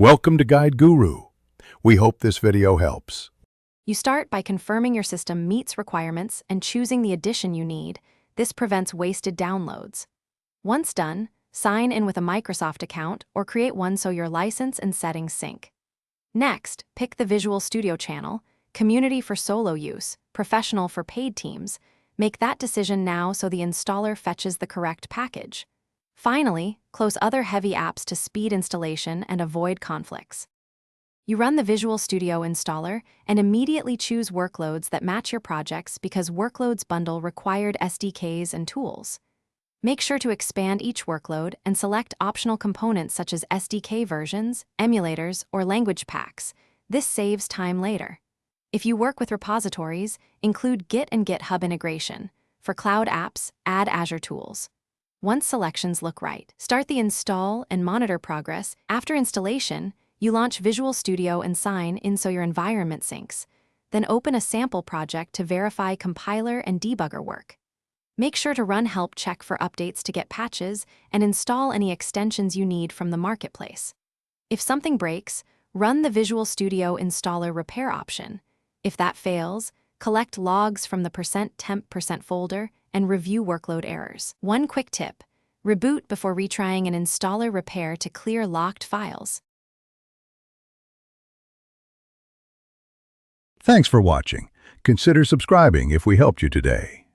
Welcome to Guide Guru. We hope this video helps. You start by confirming your system meets requirements and choosing the edition you need. This prevents wasted downloads. Once done, sign in with a Microsoft account or create one so your license and settings sync. Next, pick the Visual Studio channel, Community for solo use, Professional for paid teams. Make that decision now so the installer fetches the correct package. Finally, close other heavy apps to speed installation and avoid conflicts. You run the Visual Studio installer and immediately choose workloads that match your projects because workloads bundle required SDKs and tools. Make sure to expand each workload and select optional components such as SDK versions, emulators, or language packs. This saves time later. If you work with repositories, include Git and GitHub integration. For cloud apps, add Azure tools. Once selections look right, start the install and monitor progress. After installation, you launch Visual Studio and sign in so your environment syncs. Then open a sample project to verify compiler and debugger work. Make sure to run help check for updates to get patches and install any extensions you need from the marketplace. If something breaks, run the Visual Studio installer repair option. If that fails, collect logs from the %temp% folder and review workload errors. One quick tip: reboot before retrying an installer repair to clear locked files. Thanks for watching. Consider subscribing if we helped you today.